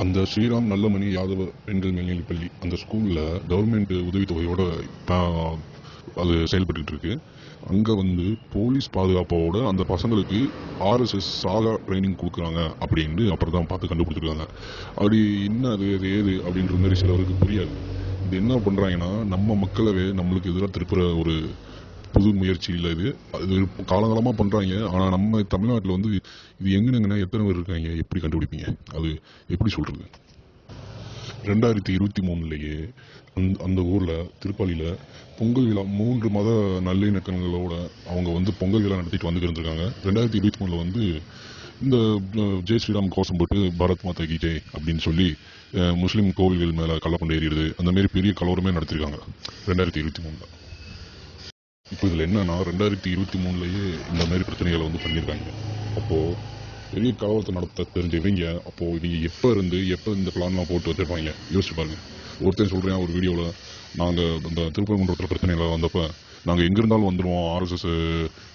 அந்த ஸ்ரீராம் நல்லமணி யாதவ பெண்கள் மேல்நிலைப்பள்ளி அந்த ஸ்கூலில் கவர்மெண்ட் உதவித்தொகையோட அது செயல்பட்டு இருக்கு. அங்கே வந்து போலீஸ் பாதுகாப்போட அந்த பசங்களுக்கு ஆர்எஸ்எஸ் சாகா ட்ரைனிங் கொடுக்குறாங்க அப்படின்னு அப்புறம் தான் பார்த்து கண்டுபிடிச்சிருக்காங்க. அப்படி என்ன அது ஏது அப்படின்ற மாதிரி சிலவருக்கு புரியாது. இது என்ன பண்ணுறாங்கன்னா நம்ம மக்களவே நம்மளுக்கு எதிராக திருப்புற ஒரு புது முயற்சி இல்லை. அது காலகாலமாக பண்ணுறாங்க. ஆனால் நம்ம தமிழ்நாட்டில் வந்து இது எங்கெங்கன்னா எத்தனை பேர் இருக்காங்க, எப்படி கண்டுபிடிப்பீங்க? அது எப்படி சொல்கிறது? 2023 அந்த ஊரில் திருப்பாலியில் பொங்கல் விழா 3 மத நல்லிணக்கங்களோட அவங்க வந்து பொங்கல் விழா நடத்திட்டு வந்துருக்காங்க. 2023 வந்து இந்த ஜெய் ஸ்ரீராம் கோஷம் போட்டு பாரத் மாதா கி ஜெய் அப்படின்னு சொல்லி முஸ்லீம் கோவில்கள் மேலே கள்ளப்பண்டு ஏறிடுது, அந்த மாதிரி பெரிய கலவரமே நடத்திருக்காங்க 2023. இப்போ இதில் என்னன்னா 2023 இந்த மாதிரி பிரச்சனைகளை வந்து பண்ணியிருக்காங்க. அப்போது பெரிய கலவரத்தை நடத்த தெரிஞ்சவங்க அப்போது இவங்க எப்போ இந்த பிளான்லாம் போட்டு வச்சிருப்பாங்க யோசிச்சு பாருங்க. ஒருத்தன் சொல்கிறேன் ஒரு வீடியோவில், நாங்கள் இந்த திருப்பரங்குன்றத்தில் பிரச்சனைகள் வந்தப்போ நாங்கள் எங்கே இருந்தாலும் வந்துடுவோம், ஆர்எஸ்எஸ்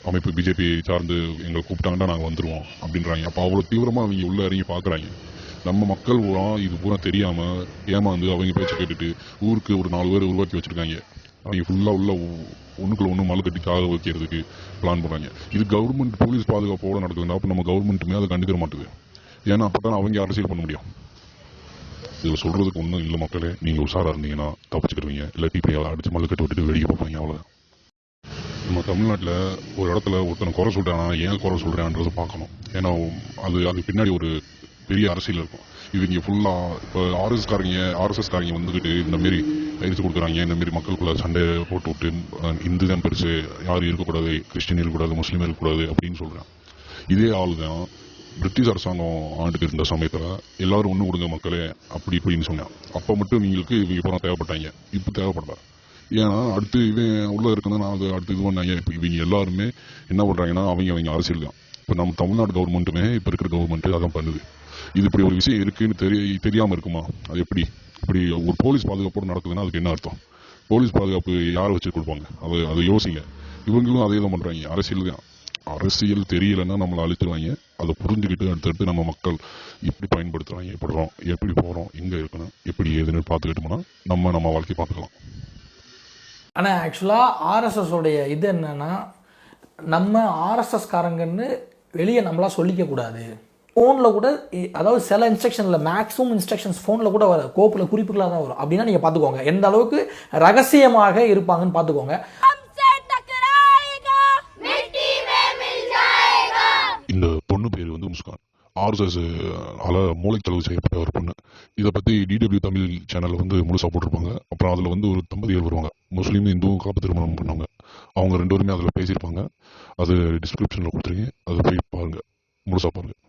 அமைப்பு பிஜேபி சார்ந்து எங்களை கூப்பிட்டாங்கன்னா நாங்கள் வந்துடுவோம் அப்படின்றாங்க. அப்போ அவ்வளோ தீவிரமாக அவங்க உள்ளே இறங்கி பார்க்குறாங்க. நம்ம மக்கள் பூரா இது பூரா தெரியாமல் ஏமாந்து அவங்க பேச்சு கேட்டுட்டு ஊருக்கு ஒரு 4 பேர் உருவாக்கி வச்சுருக்காங்க. அவங்க ஃபுல்லாக உள்ள ஒன்றுக்குள்ள ஒன்று மலை கட்டி காக வைக்கிறதுக்கு பிளான் பண்ணுறாங்க. இது கவர்மெண்ட் போலீஸ் பாதுகாப்போடு நடக்குதுன்னா அப்போ நம்ம கவர்மெண்ட்டுமே அதை கண்டுக்கிற மாட்டுது. ஏன்னா அப்போ தான் அவங்க அரசியல் பண்ண முடியும். இதில் சொல்கிறதுக்கு ஒன்றும் இல்லை மக்களே, நீங்கள் உஷாராக இருந்தீங்கன்னா தப்பிச்சுக்கிடுவீங்க, இல்லாட்டி இப்படி அடிச்சு மலை கட்டி விட்டுட்டு வேடிக்கை பார்ப்பீங்க, அவ்வளோதான். நம்ம தமிழ்நாட்டில் ஒரு இடத்துல ஒருத்தனை குறை சொல்கிறானா ஏன் குறை சொல்கிறான்றது பார்க்கணும். ஏன்னா அது பின்னாடி ஒரு பெரிய அரசியல் இருக்கும். இது இங்கே ஃபுல்லாக இப்போ ஆர்எஸ்எஸ்காரங்க வந்துக்கிட்டு இந்த மாரி பயிற்சி கொடுக்குறாங்க, இந்த மாரி மக்களுக்குள்ள சண்டை போட்டு விட்டு இந்து தான் பெருசு, யாரும் இருக்கக்கூடாது, கிறிஸ்டின் இருக்கக்கூடாது, முஸ்லீம் இருக்கக்கூடாது அப்படின்னு சொல்கிறேன். இதே ஆள் தான் பிரிட்டிஷ் அரசாங்கம் ஆண்டுக்கு இருந்த சமயத்தில் எல்லாரும் ஒன்று கொடுங்க மக்களே அப்படி இப்படின்னு சொன்னேன். அப்போ மட்டும் நீங்களுக்கு இவங்க இப்போ தான் தேவைப்பட்டாங்க, இப்போ தேவைப்படல. ஏன்னா அடுத்து இவன் உள்ளே இருக்குன்னா நான் அதை அடுத்து இது பண்ணாங்க. இப்போ இவங்க எல்லாருமே என்ன பண்ணுறாங்கன்னா அவங்க அரசியல் தான். இப்போ நம்ம தமிழ்நாடு கவர்மெண்ட்டுமே இப்போ இருக்கிற கவர்மெண்ட்டு அதான் பண்ணுது. இது இப்படி ஒரு விஷயம் இருக்குன்னு தெரியாமல் இருக்குமா? அது இப்படி ஒரு போலீஸ் பாதுகாப்போடு நடக்குதுன்னா அதுக்கு என்ன அர்த்தம்? போலீஸ் பாதுகாப்பு யாரை வச்சு கொடுப்பாங்க? அதை யோசிங்க. இவங்களும் அதே தான் பண்ணுறாங்க. அரசியல் தெரியலைன்னா நம்மளை அழிச்சிருவாங்க. அதை புரிஞ்சுக்கிட்டு அடுத்தடுத்து நம்ம மக்கள் இப்படி பயன்படுத்துகிறாங்க, எப்படி போகிறோம், எங்கே இருக்கணும், எப்படி ஏதுன்னு பார்த்துக்கிட்டோம்னா நம்ம வாழ்க்கை பார்த்துக்கலாம். ஆனால் ஆக்சுவலாக ஆர்எஸ்எஸோடைய இது என்னன்னா, நம்ம ஆர்எஸ்எஸ்காரங்கன்னு வெளியே நம்மளாம் சொல்லிக்கக்கூடாது. ஃபோனில் கூட, அதாவது சில இன்ஸ்ட்ரக்ஷனில் மேக்ஸிமம் இன்ஸ்ட்ரக்ஷன்ஸ் ஃபோனில் கூட வர கோப்பில் குறிப்புகளாக தான் வரும். அப்படின்னா நீங்கள் பார்த்துக்கோங்க எந்த அளவுக்கு ரகசியமாக இருப்பாங்கன்னு பார்த்துக்கோங்க. இந்த பொண்ணு பேர் வந்து முஸ்கான், ஆர்எஸ்எஸ் மூளைத்தளவு செய்யப்பட்ட ஒரு பொண்ணு. இதை பற்றி DW தமிழ் சேனலில் வந்து முழுசாக போட்டிருப்பாங்க. அப்புறம் அதில் வந்து ஒரு தம்பதிகள் வருவாங்க, முஸ்லீம் இந்துவும் கலப்பு திருமணம் பண்ணாங்க. அவங்க 2 பேருமே அதில் பேசியிருப்பாங்க. அது டிஸ்கிரிப்ஷனில் கொடுத்துருங்க, அதை போய் பாருங்கள், முழுசாக பாருங்கள்.